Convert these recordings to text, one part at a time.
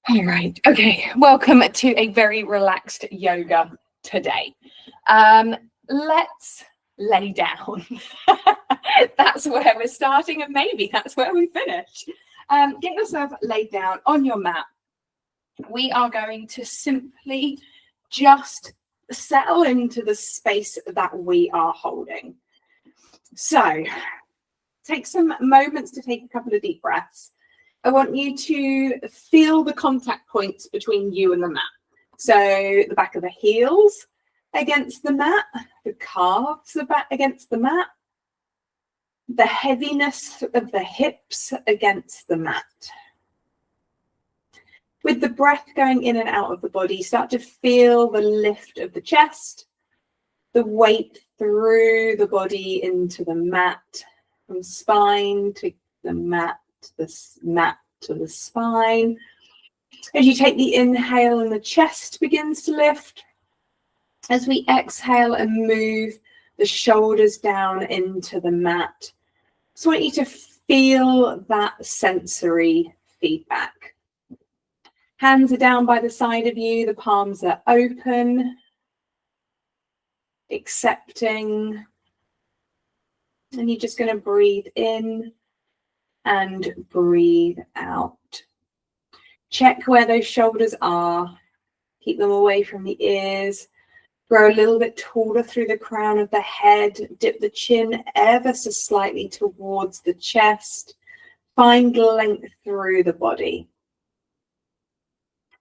All right. Okay. Welcome to a very relaxed yoga today. Let's lay down. That's where we're starting, and maybe that's where we finish. Get yourself laid down on your mat. We are going to simply just settle into the space that we are holding. So take some moments to take a couple of deep breaths. I want you to feel the contact points between you and the mat. So the back of the heels against the mat, the calves are back against the mat, the heaviness of the hips against the mat. With the breath going in and out of the body, start to feel the lift of the chest, the weight through the body into the mat, from spine to the mat, the mat to the spine. As you take the inhale and the chest begins to lift, as we exhale and move the shoulders down into the mat. So I want you to feel that sensory feedback. Hands are down by the side of you, the palms are open, accepting, and you're just going to breathe in and breathe out. Check where those shoulders are. Keep them away from the ears. Grow a little bit taller through the crown of the head. Dip the chin ever so slightly towards the chest. Find length through the body.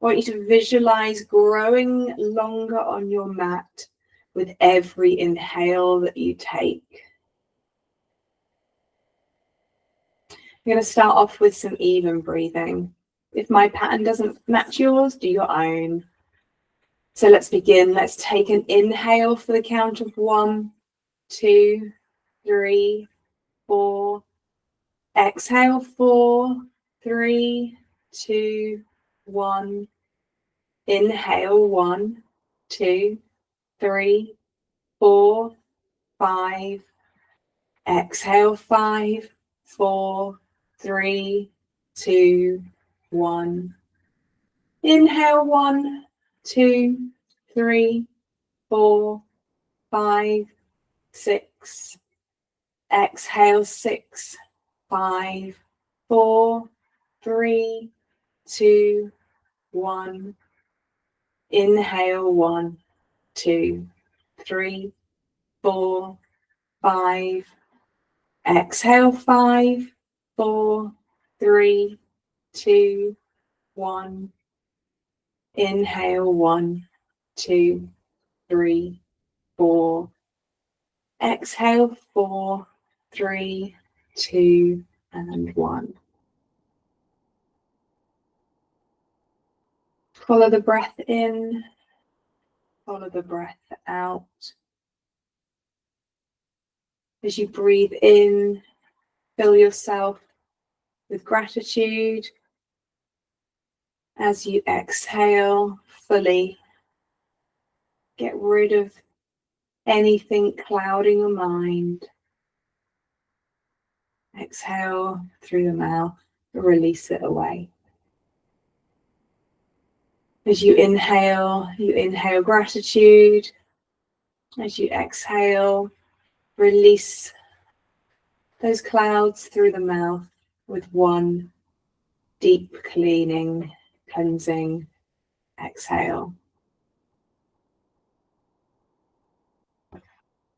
I want you to visualize growing longer on your mat with every inhale that you take. I'm going to start off with some even breathing. If my pattern doesn't match yours, do your own. So let's begin. Let's take an inhale for the count of 1, 2, 3, 4. Exhale, 4, 3, 2, 1. Inhale, 1, 2, 3, 4, 5. Exhale, 5, 4, 3, 2, 1. Inhale, 1, 2, 3, 4, 5, 6. Exhale, 6, 5, 4, 3, 2, 1. Inhale, 1, 2, 3, 4, 5. Exhale, 5, 4, 3, 2, 1. Inhale, 1, 2, 3, 4. Exhale, 4, 3, 2, and 1. Follow the breath in, follow the breath out. As you breathe in, fill yourself with gratitude. As you exhale fully, get rid of anything clouding your mind. Exhale through the mouth, release it away. As you inhale gratitude. As you exhale, release those clouds through the mouth with one deep cleaning, cleansing exhale.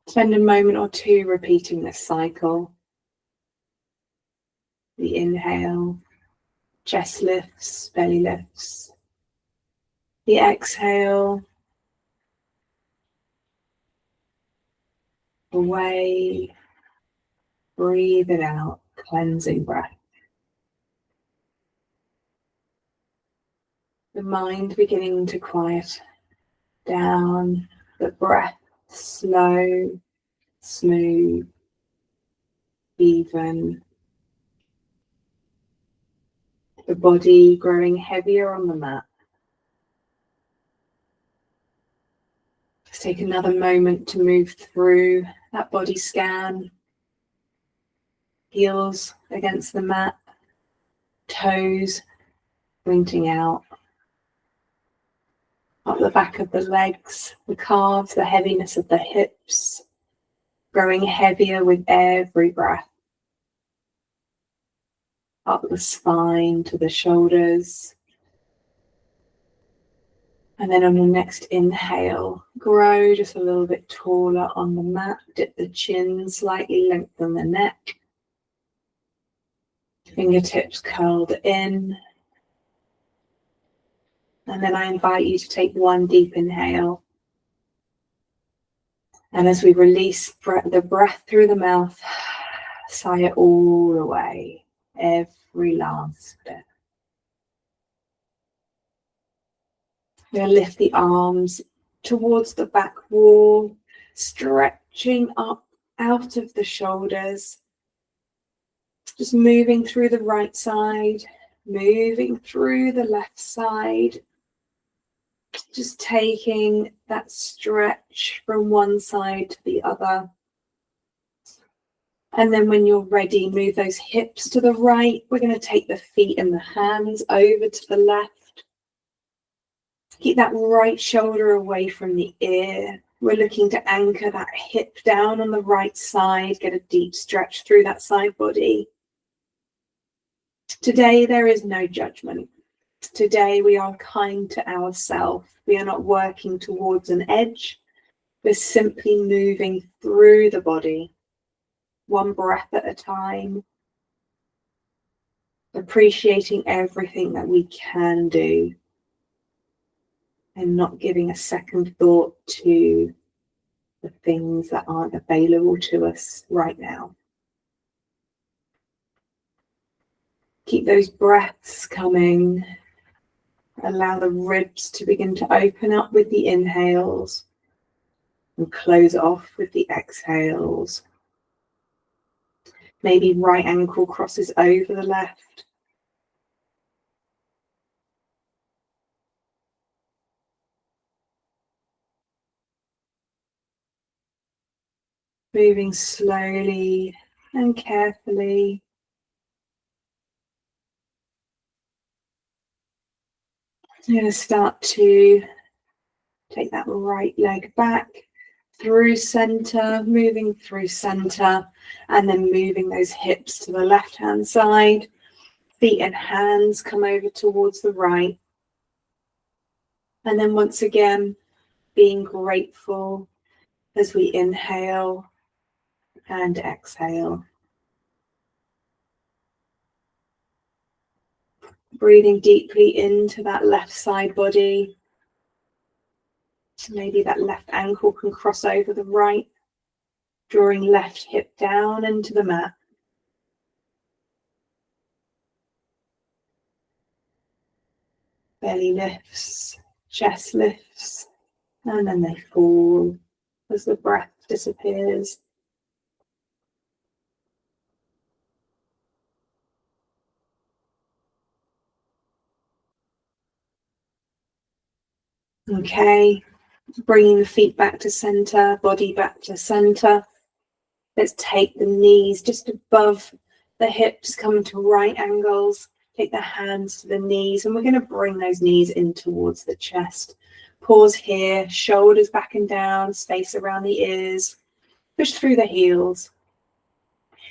Spend a moment or two repeating this cycle. The inhale, chest lifts, belly lifts. The exhale, away, breathe it out, cleansing breath. The mind beginning to quiet down, the breath slow, smooth, even. The body growing heavier on the mat. Just take another moment to move through that body scan. Heels against the mat, toes pointing out up the back of the legs, the calves, the heaviness of the hips, growing heavier with every breath. Up the spine to the shoulders. And then on your next inhale, grow just a little bit taller on the mat. Dip the chin slightly, lengthen the neck. Fingertips curled in. And then I invite you to take one deep inhale. And as we release the breath through the mouth, sigh it all away, every last bit. We're going to lift the arms towards the back wall, stretching up out of the shoulders. Just moving through the right side, moving through the left side. Just taking that stretch from one side to the other. And then when you're ready, move those hips to the right. We're going to take the feet and the hands over to the left. Keep that right shoulder away from the ear. We're looking to anchor that hip down on the right side. Get a deep stretch through that side body. Today, there is no judgment. Today, we are kind to ourselves. We are not working towards an edge. We're simply moving through the body, one breath at a time, appreciating everything that we can do and not giving a second thought to the things that aren't available to us right now. Keep those breaths coming. Allow the ribs to begin to open up with the inhales and close off with the exhales. Maybe right ankle crosses over the left. Moving slowly and carefully. You're going to start to take that right leg back through center, moving through center, and then moving those hips to the left-hand side. Feet and hands come over towards the right. And then once again, being grateful as we inhale and exhale. Breathing deeply into that left side body. Maybe that left ankle can cross over the right, drawing left hip down into the mat. Belly lifts, chest lifts, and then they fall as the breath disappears. Okay, bringing the feet back to center, body back to center. Let's take the knees just above the hips, come to right angles. Take the hands to the knees, and we're going to bring those knees in towards the chest. Pause here, shoulders back and down, space around the ears. Push through the heels.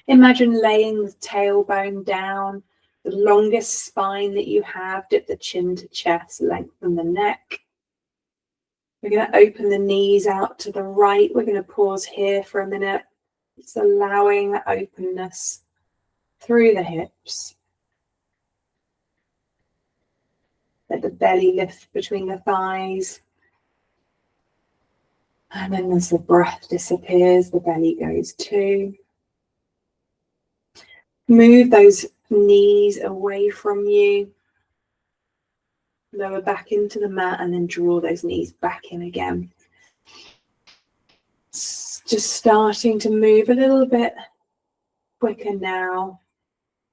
Imagine laying the tailbone down, the longest spine that you have. Dip the chin to chest, lengthen the neck. We're going to open the knees out to the right. We're going to pause here for a minute. It's allowing that openness through the hips. Let the belly lift between the thighs. And then as the breath disappears, the belly goes too. Move those knees away from you. Lower back into the mat and then draw those knees back in again. Just starting to move a little bit quicker now,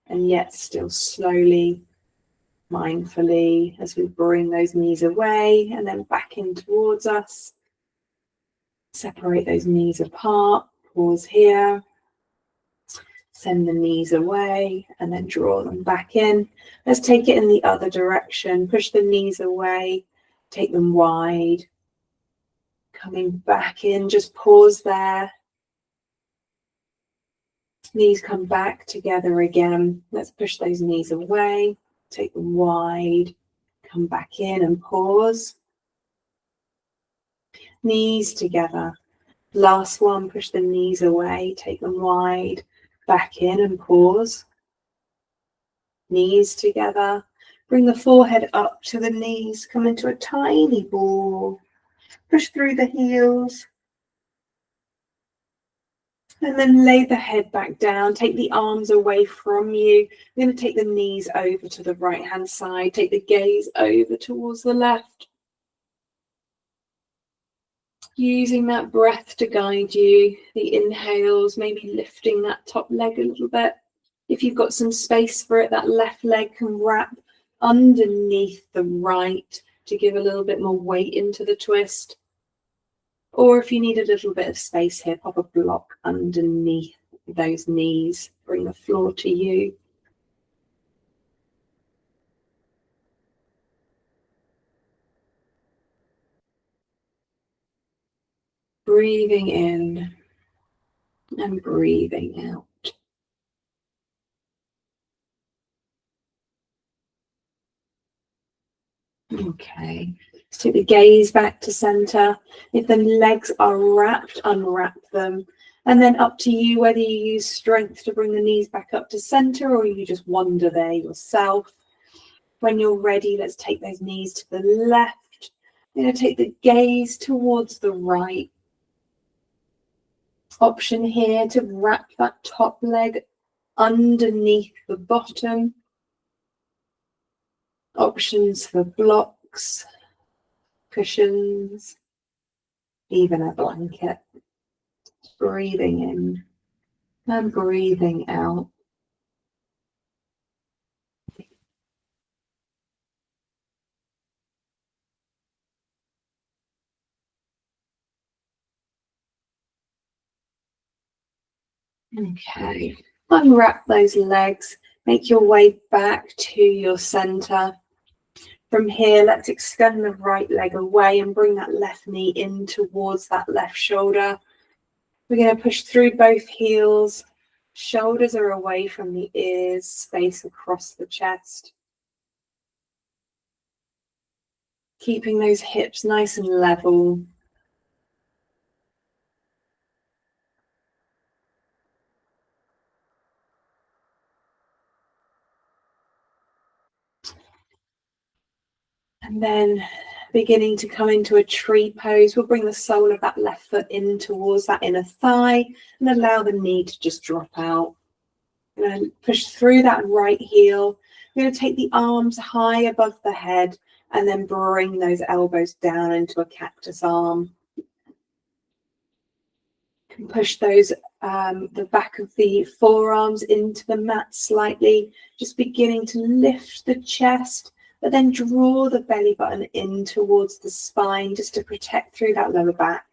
and yet still slowly, mindfully, as we bring those knees away and then back in towards us. Separate those knees apart, pause here. Send the knees away and then draw them back in. Let's take it in the other direction. Push the knees away, take them wide. Coming back in, just pause there. Knees come back together again. Let's push those knees away, take them wide, come back in and pause. Knees together. Last one, push the knees away, take them wide, back in and pause. Knees together. Bring the forehead up to the knees, come into a tiny ball. Push through the heels. And then lay the head back down, take the arms away from you. You're going to take the knees over to the right-hand side, take the gaze over towards the left. Using that breath to guide you, the inhales, maybe lifting that top leg a little bit. If you've got some space for it, that left leg can wrap underneath the right to give a little bit more weight into the twist. Or if you need a little bit of space here, pop a block underneath those knees. Bring the floor to you. Breathing in and breathing out. Okay, so take the gaze back to center. If the legs are wrapped, unwrap them. And then up to you whether you use strength to bring the knees back up to center or you just wander there yourself. When you're ready, let's take those knees to the left. You're going to take the gaze towards the right. Option here to wrap that top leg underneath the bottom. Options for blocks, cushions, even a blanket. Breathing in and breathing out. Okay, unwrap those legs, make your way back to your center. From here, let's extend the right leg away and bring that left knee in towards that left shoulder. We're going to push through both heels. Shoulders are away from the ears, space across the chest. Keeping those hips nice and level. And then beginning to come into a tree pose, we'll bring the sole of that left foot in towards that inner thigh and allow the knee to just drop out. We're going to push through that right heel. We're going to take the arms high above the head and then bring those elbows down into a cactus arm. Push those the back of the forearms into the mat slightly, just beginning to lift the chest, but then draw the belly button in towards the spine just to protect through that lower back.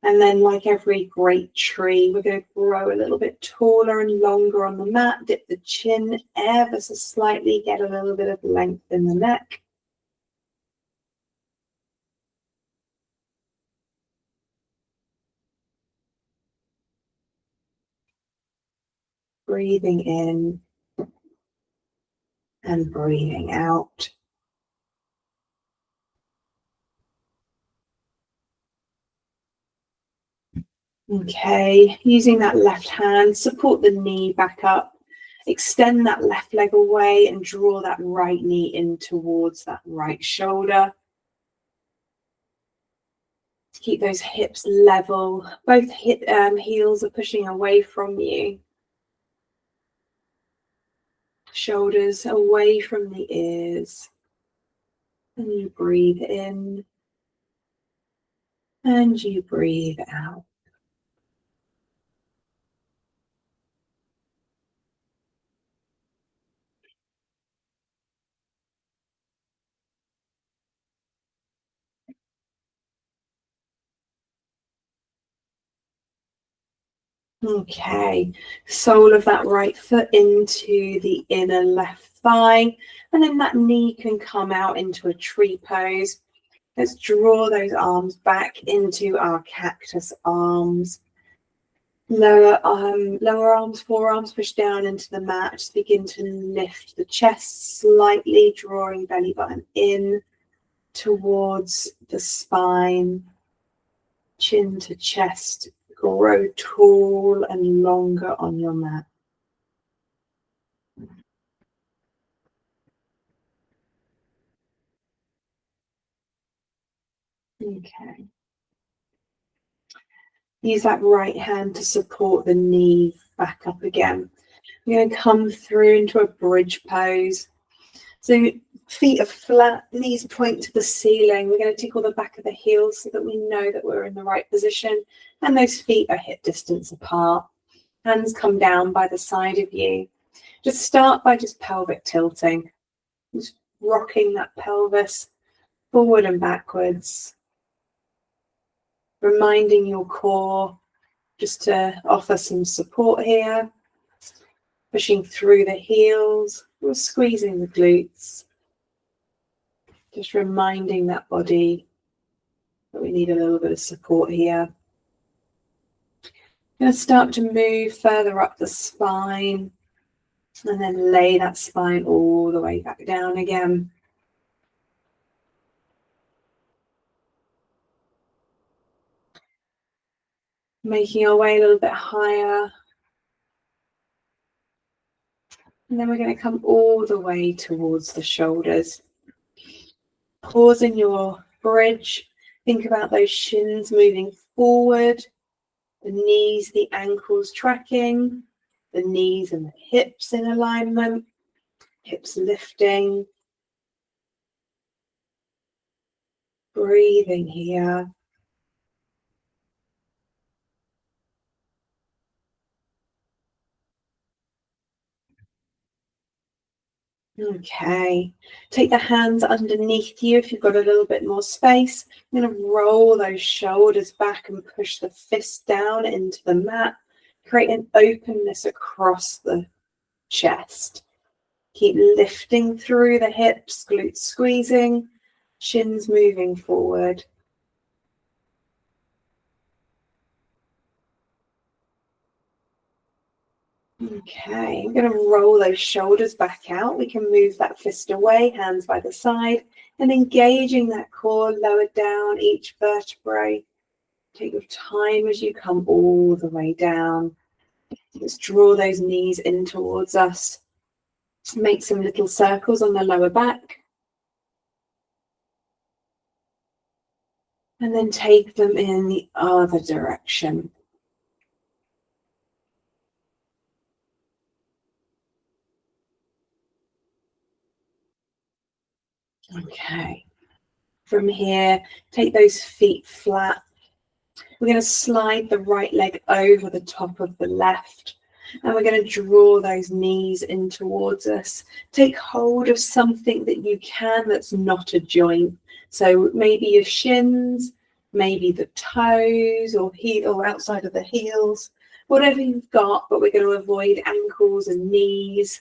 And then, like every great tree, we're going to grow a little bit taller and longer on the mat, dip the chin ever so slightly, get a little bit of length in the neck. Breathing in and breathing out. Okay, using that left hand, support the knee back up, extend that left leg away and draw that right knee in towards that right shoulder. Keep those hips level, both heels are pushing away from you. Shoulders away from the ears. And you breathe in and you breathe out. Okay, sole of that right foot into the inner left thigh, and then that knee can come out into a tree pose. Let's draw those arms back into our cactus arms. Lower arms, forearms push down into the mat. Just begin to lift the chest slightly, drawing belly button in towards the spine, chin to chest. Grow tall and longer on your mat. Okay. Use that right hand to support the knee back up again. We're going to come through into a bridge pose. So feet are flat, knees point to the ceiling. We're going to tickle the back of the heels so that we know that we're in the right position. And those feet are hip distance apart. Hands come down by the side of you. Just start by just pelvic tilting. Just rocking that pelvis forward and backwards. Reminding your core just to offer some support here. Pushing through the heels. We're squeezing the glutes. Just reminding that body that we need a little bit of support here. I'm going to start to move further up the spine and then lay that spine all the way back down again. Making our way a little bit higher. And then we're going to come all the way towards the shoulders. Pause in your bridge. Think about those shins moving forward, the knees, the ankles tracking, the knees and the hips in alignment, hips lifting. Breathing here. Okay, take the hands underneath you if you've got a little bit more space. I'm going to roll those shoulders back and push the fist down into the mat. Create an openness across the chest. Keep lifting through the hips, glutes squeezing, shins moving forward. Okay, I'm going to roll those shoulders back out. We can move that fist away, hands by the side, and engaging that core lower down each vertebrae. Take your time as you come all the way down. Let's draw those knees in towards us. Make some little circles on the lower back. And then take them in the other direction. Okay. From here, take those feet flat. We're going to slide the right leg over the top of the left. And we're going to draw those knees in towards us. Take hold of something that you can that's not a joint. So maybe your shins, maybe the toes or heel or outside of the heels, whatever you've got, but we're going to avoid ankles and knees.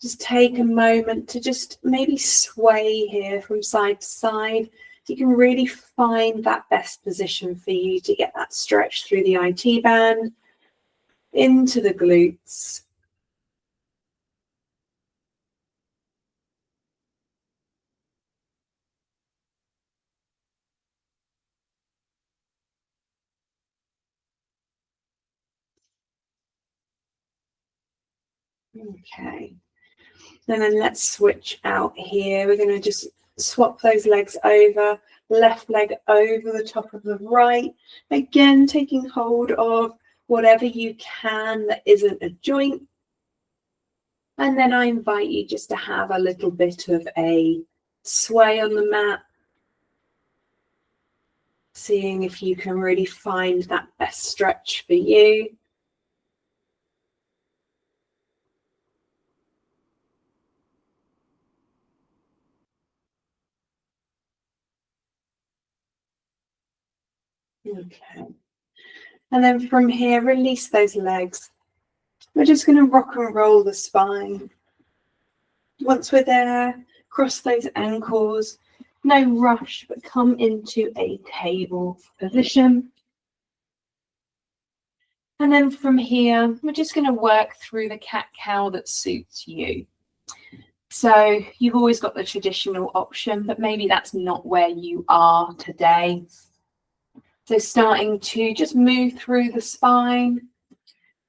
Just take a moment to just maybe sway here from side to side. You can really find that best position for you to get that stretch through the IT band, into the glutes. Okay. And then let's switch out here. We're going to just swap those legs over, left leg over the top of the right. Again, taking hold of whatever you can that isn't a joint. And then I invite you just to have a little bit of a sway on the mat, seeing if you can really find that best stretch for you. Okay. And then from here, release those legs. We're just going to rock and roll the spine. Once we're there, cross those ankles. No rush, but come into a table position. And then from here, we're just going to work through the cat-cow that suits you. So you've always got the traditional option, but maybe that's not where you are today. So starting to just move through the spine,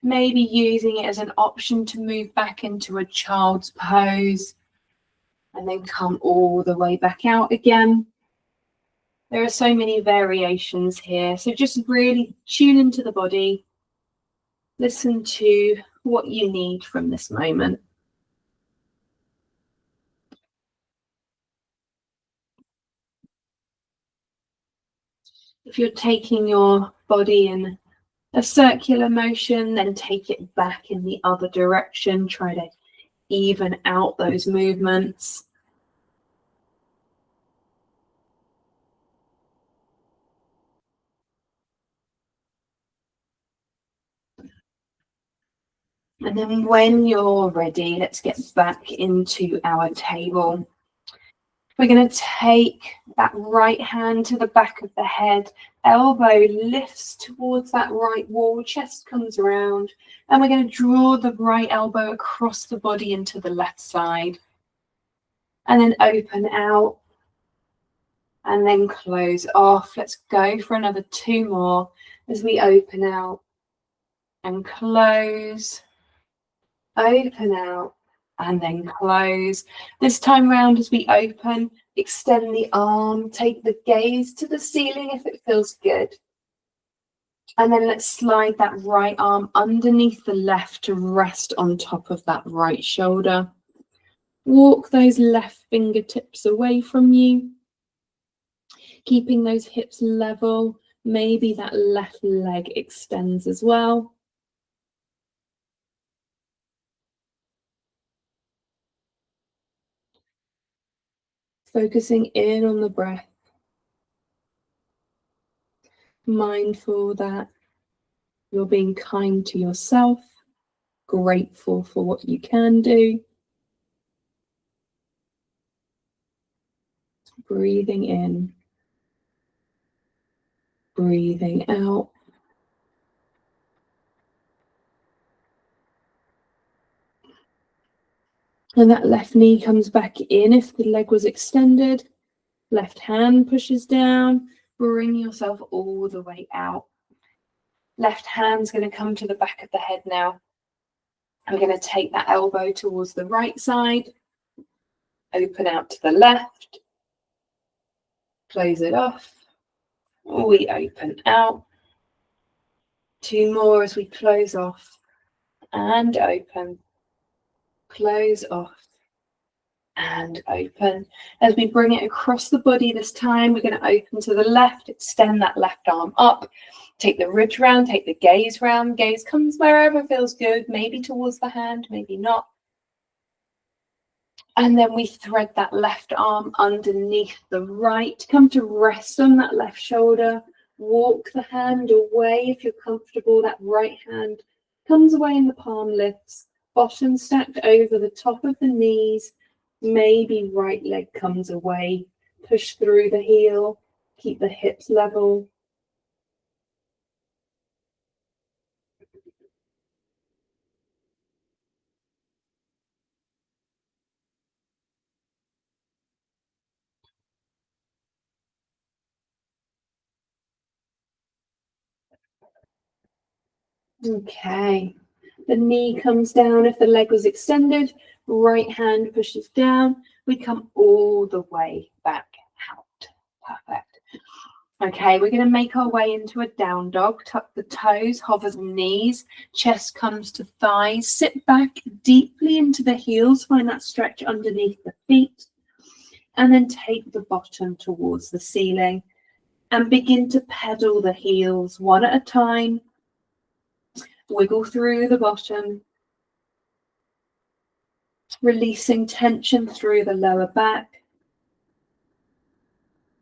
maybe using it as an option to move back into a child's pose, and then come all the way back out again. There are so many variations here, so just really tune into the body, listen to what you need from this moment. If you're taking your body in a circular motion, then take it back in the other direction. Try to even out those movements. And then when you're ready, let's get back into our table. We're going to take that right hand to the back of the head, elbow lifts towards that right wall, chest comes around, and we're going to draw the right elbow across the body into the left side. And then open out, and then close off. Let's go for another 2 more as we open out and close, open out, and then close. This time round, as we open, extend the arm, take the gaze to the ceiling if it feels good. And then let's slide that right arm underneath the left to rest on top of that right shoulder. Walk those left fingertips away from you, keeping those hips level. Maybe that left leg extends as well. Focusing in on the breath. Mindful that you're being kind to yourself, grateful for what you can do. Breathing in, breathing out. And that left knee comes back in if the leg was extended. Left hand pushes down, bring yourself all the way out. Left hand's going to come to the back of the head now. I'm going to take that elbow towards the right side, open out to the left, close it off, we open out. 2 more as we close off and open, close off and open. As we bring it across the body this time, we're going to open to the left, extend that left arm up, take the ribs round, take the gaze round. Gaze comes wherever feels good, maybe towards the hand, maybe not. And then we thread that left arm underneath the right, come to rest on that left shoulder, walk the hand away if you're comfortable. That right hand comes away and the palm lifts, bottom stacked over the top of the knees, maybe right leg comes away, push through the heel, keep the hips level. Okay, the knee comes down if the leg was extended, right hand pushes down, we come all the way back out. Perfect. Okay, we're going to make our way into a down dog. Tuck the toes, hover the knees, chest comes to thighs, sit back deeply into the heels, find that stretch underneath the feet, and then take the bottom towards the ceiling and begin to pedal the heels one at a time. Wiggle through the bottom, releasing tension through the lower back.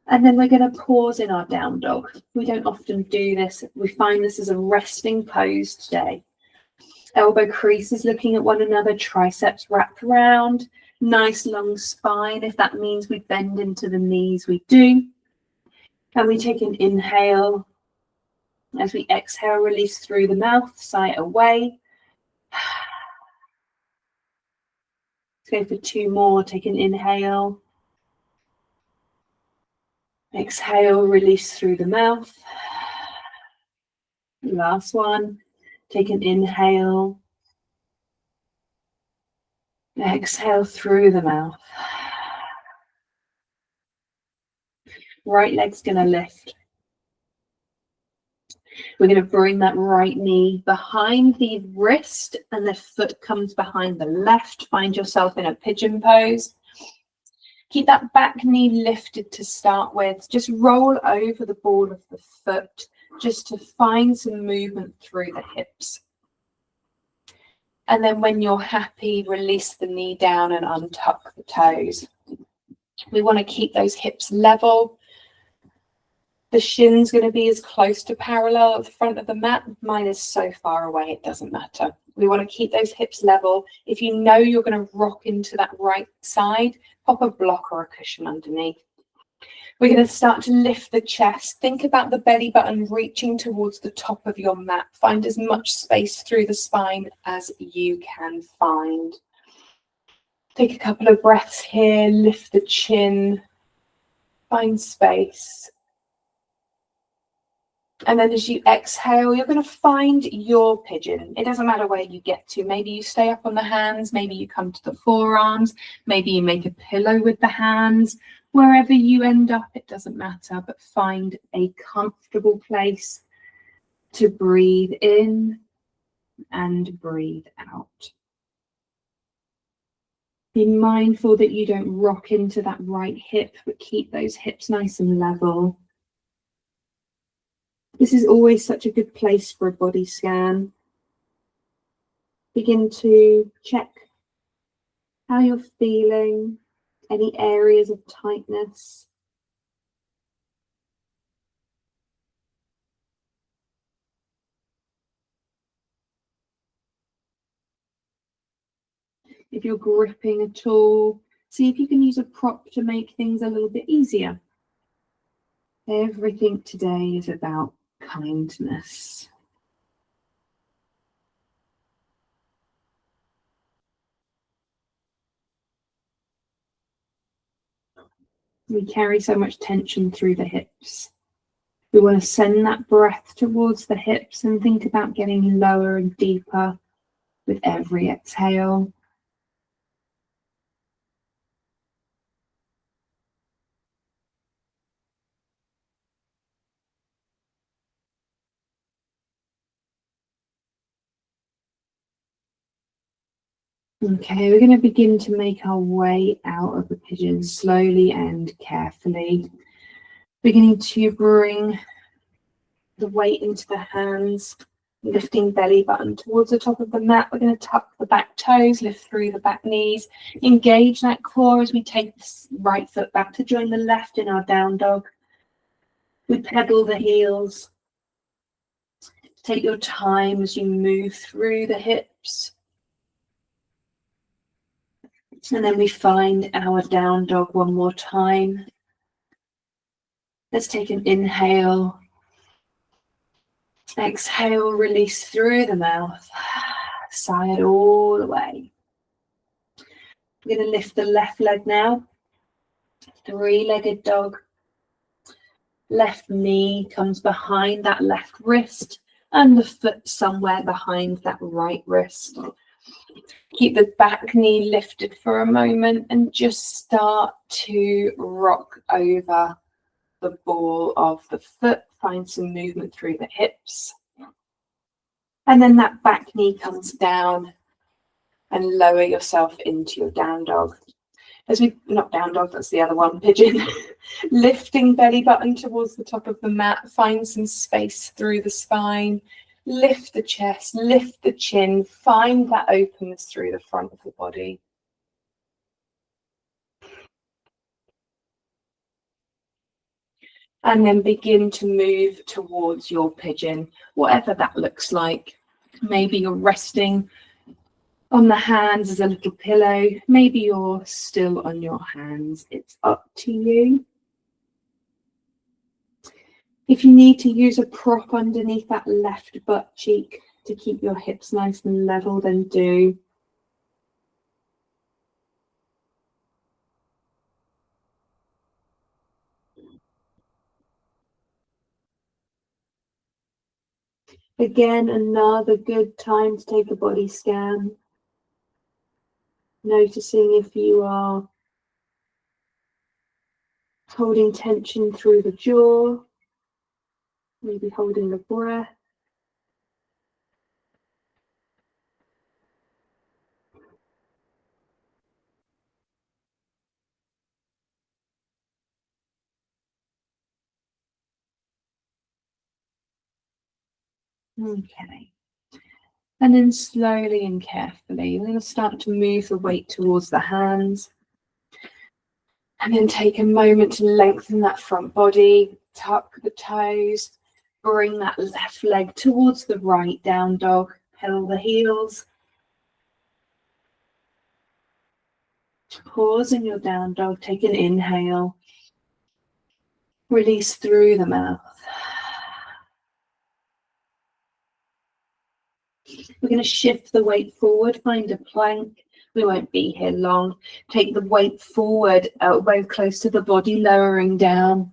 And then we're going to pause in our down dog. We don't often do this. We find this as a resting pose today. Elbow creases looking at one another, triceps wrapped around, nice long spine. If that means we bend into the knees, we do. And we take an inhale. As we exhale, release through the mouth, sigh away. Let's go for 2 more. Take an inhale. Exhale, release through the mouth. Last one. Take an inhale. Exhale through the mouth. Right leg's going to lift. We're going to bring that right knee behind the wrist and the foot comes behind the left. Find yourself in a pigeon pose. Keep that back knee lifted to start with. Just roll over the ball of the foot just to find some movement through the hips. And then when you're happy, release the knee down and untuck the toes. We want to keep those hips level. The shin's going to be as close to parallel at the front of the mat. Mine is so far away, it doesn't matter. We want to keep those hips level. If you know you're going to rock into that right side, pop a block or a cushion underneath. We're going to start to lift the chest. Think about the belly button reaching towards the top of your mat. Find as much space through the spine as you can find. Take a couple of breaths here. Lift the chin. Find space. And then as you exhale, you're going to find your pigeon. It doesn't matter where you get to. Maybe you stay up on the hands. Maybe you come to the forearms. Maybe you make a pillow with the hands. Wherever you end up, it doesn't matter. But find a comfortable place to breathe in and breathe out. Be mindful that you don't rock into that right hip, but keep those hips nice and level. This is always such a good place for a body scan. Begin to check how you're feeling, any areas of tightness. If you're gripping at all, see if you can use a prop to make things a little bit easier. Everything today is about kindness. We carry so much tension through the hips. We want to send that breath towards the hips and think about getting lower and deeper with every exhale. Okay, we're going to begin to make our way out of the pigeon slowly and carefully. Beginning to bring the weight into the hands, lifting belly button towards the top of the mat. We're going to tuck the back toes, lift through the back knees, engage that core as we take the right foot back to join the left in our down dog. We pedal the heels. Take your time as you move through the hips. And then we find our down dog one more time. Let's take an inhale. Exhale, release through the mouth. Sigh it all away. We're going to lift the left leg now. 3-legged dog. Left knee comes behind that left wrist and the foot somewhere behind that right wrist. Keep the back knee lifted for a moment and just start to rock over the ball of the foot. Find some movement through the hips. And then that back knee comes down and lower yourself into your down dog. As we, not down dog, that's the other one, pigeon. Lifting belly button towards the top of the mat. Find some space through the spine. Lift the chest, lift the chin, find that openness through the front of the body. And then begin to move towards your pigeon, whatever that looks like. Maybe you're resting on the hands as a little pillow. Maybe you're still on your hands. It's up to you. If you need to use a prop underneath that left butt cheek to keep your hips nice and level, then do. Again, another good time to take a body scan. Noticing if you are holding tension through the jaw, maybe holding the breath. Okay. And then slowly and carefully, we're going to start to move the weight towards the hands. And then take a moment to lengthen that front body, tuck the toes, bring that left leg towards the right, down dog, pedal the heels. Pause in your down dog, take an inhale, release through the mouth. We're going to shift the weight forward, find a plank. We won't be here long. Take the weight forward, elbow close to the body, lowering down,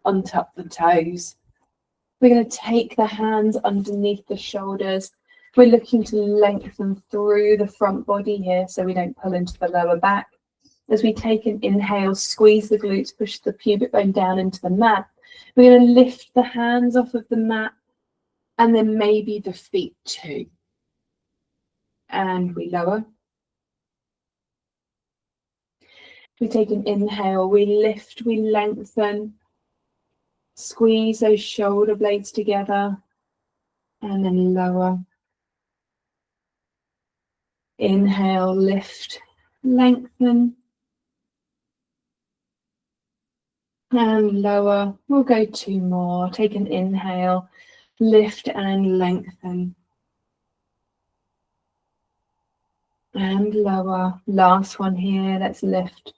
untuck the toes. We're going to take the hands underneath the shoulders. We're looking to lengthen through the front body here so we don't pull into the lower back. As we take an inhale, squeeze the glutes, push the pubic bone down into the mat. We're going to lift the hands off of the mat and then maybe the feet too. And we lower. We take an inhale, we lift, we lengthen, squeeze those shoulder blades together, and then lower. Inhale, lift, lengthen, and lower. We'll go 2 more. Take an inhale, lift and lengthen, and lower. Last one here. Let's lift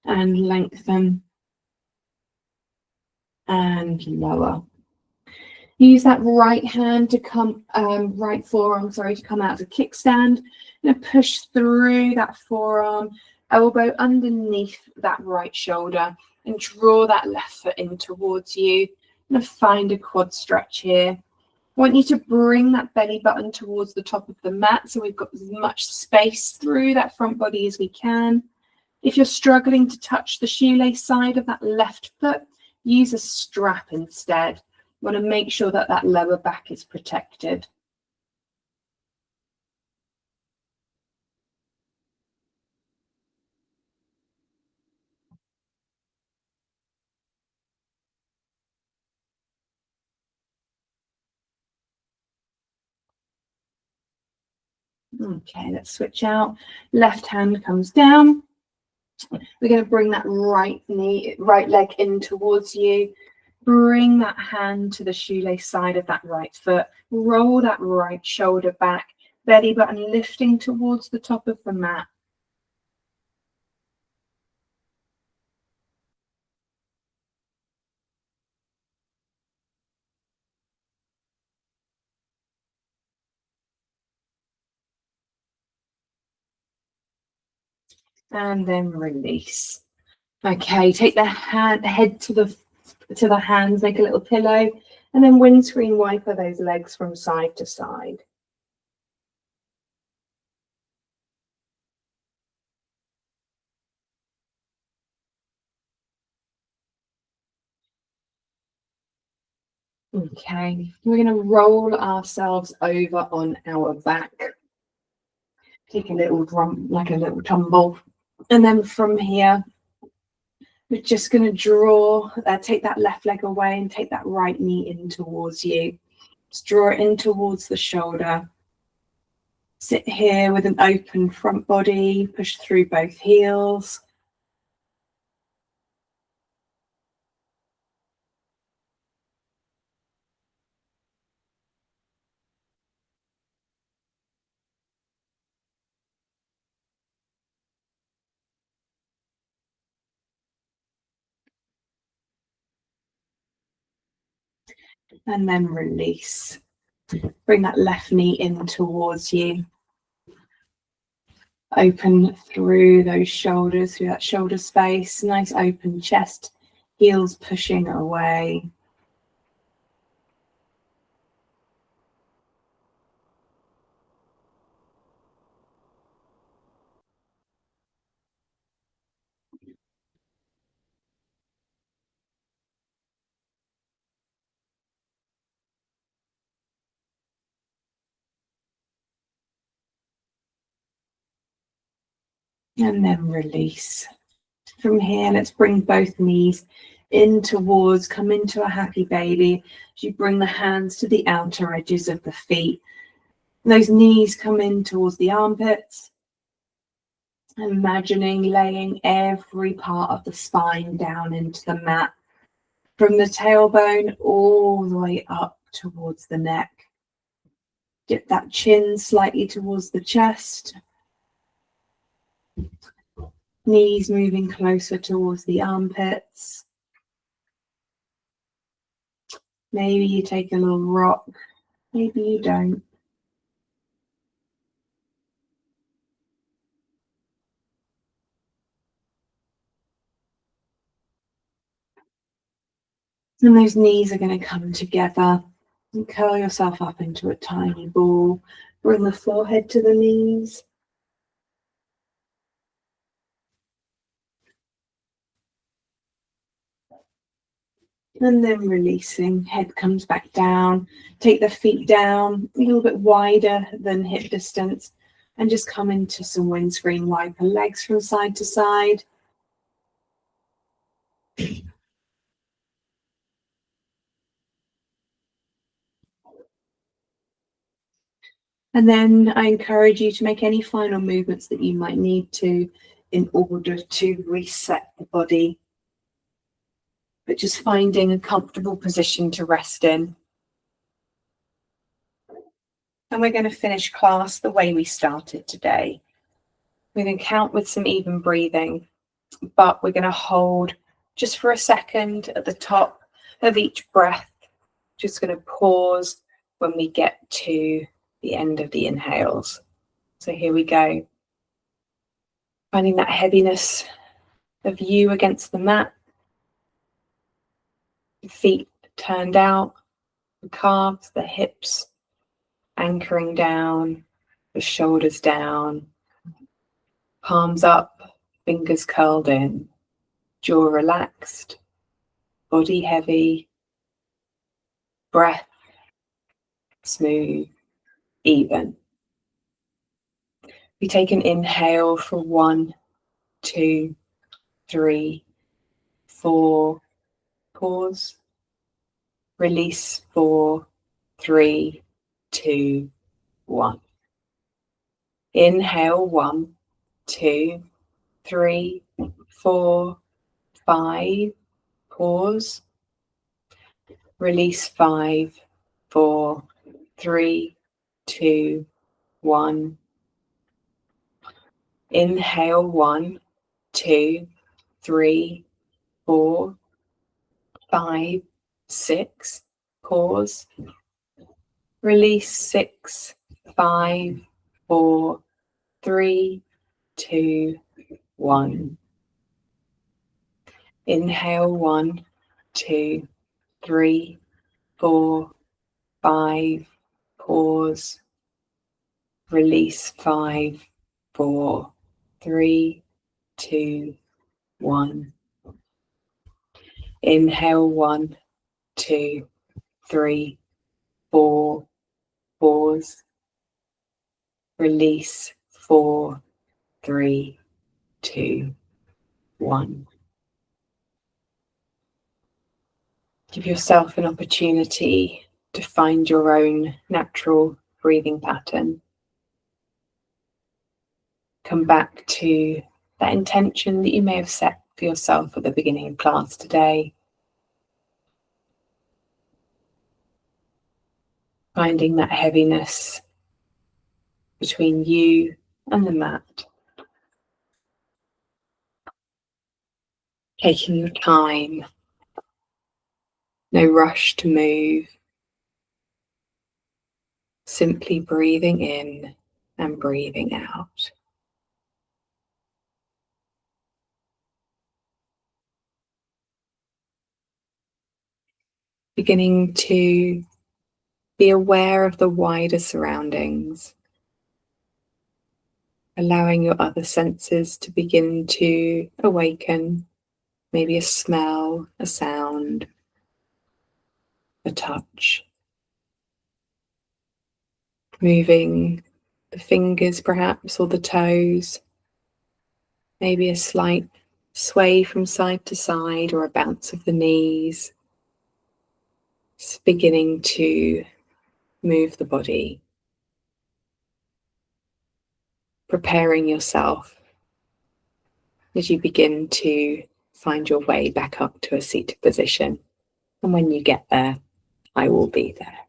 and lengthen and lower. Use that right hand to come, right forearm, sorry, to come out as a kickstand. Now push through that forearm, elbow underneath that right shoulder, and draw that left foot in towards you. Now find a quad stretch here. I want you to bring that belly button towards the top of the mat so we've got as much space through that front body as we can. If you're struggling to touch the shoelace side of that left foot, use a strap instead. You want to make sure that that lower back is protected. Okay, let's switch out. Left hand comes down. We're going to bring that right leg in towards you. Bring that hand to the shoelace side of that right foot. Roll that right shoulder back. Belly button lifting towards the top of the mat. And then release. Okay, take the head to the hands, make a little pillow, and then windscreen wiper those legs from side to side. Okay, we're going to roll ourselves over on our back. Take a little drum, like a little tumble. And then from here, we're just going to draw, take that left leg away and take that right knee in towards you. Just draw it in towards the shoulder. Sit here with an open front body, push through both heels. And then release. Bring that left knee in towards you. Open through those shoulders, through that shoulder space. Nice open chest, heels pushing away. And then release. From here, let's bring both knees in towards, come into a happy baby. As you bring the hands to the outer edges of the feet. And those knees come in towards the armpits. Imagining laying every part of the spine down into the mat. From the tailbone all the way up towards the neck. Get that chin slightly towards the chest. Knees moving closer towards the armpits. Maybe you take a little rock, maybe you don't. And those knees are going to come together and curl yourself up into a tiny ball. Bring the forehead to the knees. And then releasing, head comes back down. Take the feet down a little bit wider than hip distance and just come into some windscreen wiper, legs from side to side. And then I encourage you to make any final movements that you might need to in order to reset the body. But just finding a comfortable position to rest in. And we're going to finish class the way we started today. We're going to count with some even breathing, but we're going to hold just for a second at the top of each breath. Just going to pause when we get to the end of the inhales. So here we go. Finding that heaviness of you against the mat. The feet turned out, the calves, the hips anchoring down, the shoulders down, palms up, fingers curled in, jaw relaxed, body heavy, breath smooth, even. We take an inhale for 1, 2, 3, 4, pause, release 4, 3, 2, 1. Inhale 1, 2, 3, 4, 5, pause, release 5, 4, 3, 2, 1. Inhale 1, 2, 3, 4, 5, 6, pause, release 6, 5, 4, 3, 2, 1. Inhale 1, 2, 3, 4, 5, pause, release 5, 4, 3, 2, 1. Inhale 1, 2, 3, 4, pause, release 4, 3, 2, 1. Give yourself an opportunity to find your own natural breathing pattern. Come back to that intention that you may have set for yourself at the beginning of class today. Finding that heaviness between you and the mat. Taking your time No rush to move. Simply breathing in and breathing out. Beginning to be aware of the wider surroundings, allowing your other senses to begin to awaken, maybe a smell, a sound, a touch. Moving the fingers perhaps, or the toes, maybe a slight sway from side to side or a bounce of the knees. Just beginning to move the body, preparing yourself as you begin to find your way back up to a seated position. And when you get there, I will be there.